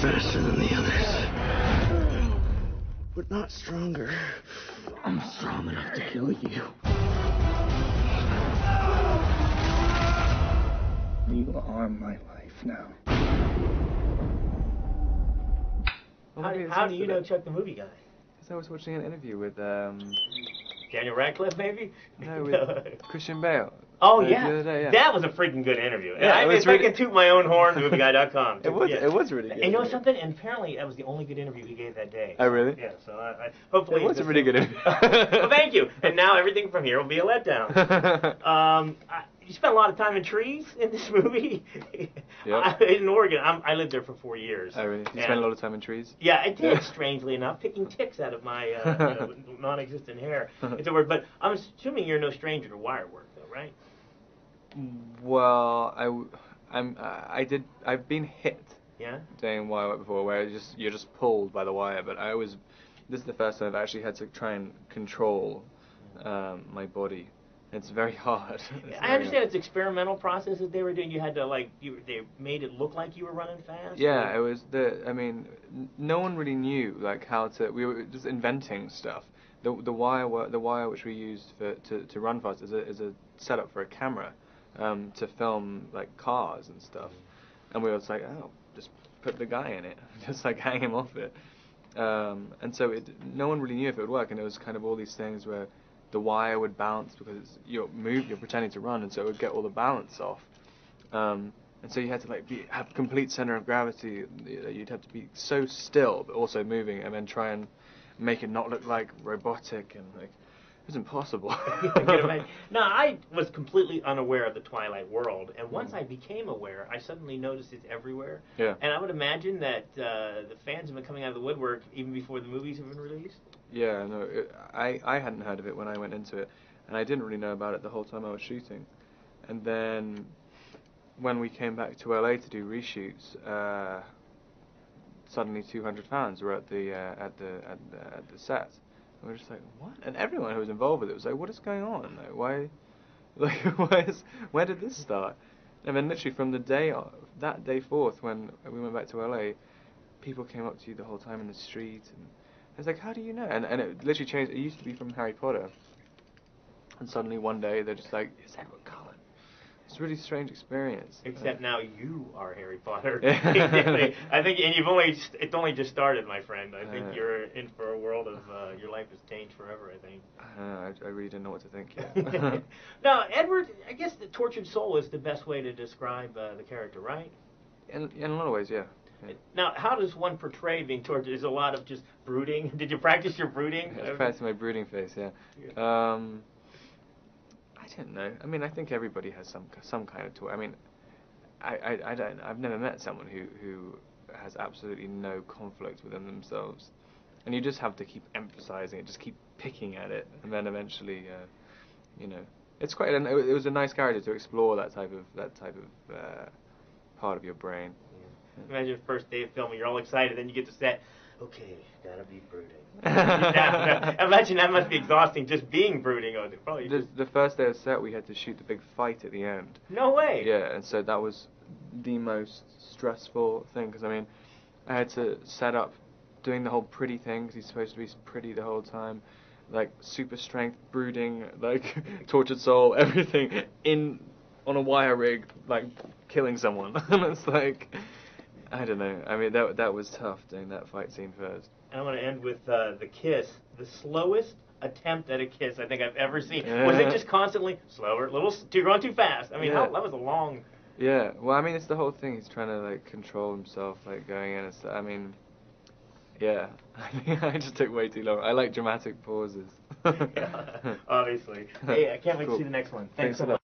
faster than the others, but not stronger. I'm strong enough to kill you. You are my life now. How do you know Chuck the Movie Guy? Because I was watching an interview with Daniel Radcliffe, maybe? No, with Christian Bale. Oh, yeah. The other day, yeah. That was a freaking good interview. Yeah, I can toot my own horn, movieguy.com. It was really good. And you know something? And apparently that was the only good interview he gave that day. Oh, really? Yeah, so I hopefully... It was a really good interview. Well, thank you. And now everything from here will be a letdown. You spent a lot of time in trees in this movie. Yep. In Oregon. I lived there for 4 years. Oh, really? You spent a lot of time in trees? Yeah, I did, strangely enough, picking ticks out of my non-existent hair. It's a word, but I'm assuming you're no stranger to wire work, though, right? Well, I've been hit. Yeah. Doing wire work before, where you're just pulled by the wire. But this is the first time I've actually had to try and control my body. It's very hard. I understand it's experimental process that they were doing. You had to they made it look like you were running fast. Yeah, it was no one really knew how to. We were just inventing stuff. The wire which we used to run fast is a setup for a camera, to film cars and stuff. And we were just just put the guy in it, just hang him off it. And so no one really knew if it would work, and it was kind of all these things where the wire would bounce because you're pretending to run, and so it would get all the balance off. And so you had to have complete center of gravity. You'd have to be so still but also moving, and then try and make it not look robotic, and it was impossible. No, I was completely unaware of the Twilight world, and once I became aware, I suddenly noticed it's everywhere. Yeah. And I would imagine that the fans have been coming out of the woodwork even before the movies have been released. Yeah, no, I hadn't heard of it when I went into it, and I didn't really know about it the whole time I was shooting. And then when we came back to LA to do reshoots, suddenly 200 fans were at the set. And we were just what? And everyone who was involved with it was what is going on? Why? Where did this start? And then literally from that day forth, when we went back to LA, people came up to you the whole time in the street, and it's how do you know? And it literally changed. It used to be from Harry Potter, and suddenly one day they're just it's Edward Cullen. It's a really strange experience. Except now you are Harry Potter. I think, and it's only just started, my friend. I think you're in for a world of your life has changed forever. I think. I really didn't know what to think yet. Now, Edward, I guess the tortured soul is the best way to describe the character, right? In a lot of ways, yeah. Now, how does one portray being tortured? Is a lot of just brooding? Did you practice your brooding? I practiced my brooding face, yeah. I don't know. I think everybody has some kind of torture. I've never met someone who has absolutely no conflict within themselves, and you just have to keep emphasizing it, just keep picking at it, and then eventually, it's quite. It was a nice character to explore that type of part of your brain. Imagine the first day of filming, you're all excited, then you get to set, okay, gotta be brooding. Imagine that must be exhausting, just being brooding. The first day of set, we had to shoot the big fight at the end. No way! Yeah, and so that was the most stressful thing, because I had to set up doing the whole pretty thing, because he's supposed to be pretty the whole time, super strength, brooding, tortured soul, everything, on a wire rig, killing someone. And it's I don't know. That was tough doing that fight scene first. And I want to end with the kiss. The slowest attempt at a kiss I think I've ever seen. Was it just constantly slower, you're going too fast? That was a long. Yeah. Well, it's the whole thing. He's trying to control himself, going in. Yeah. I just took way too long. I like dramatic pauses. Yeah, obviously. Hey, I can't wait to see the next one. Thanks so much.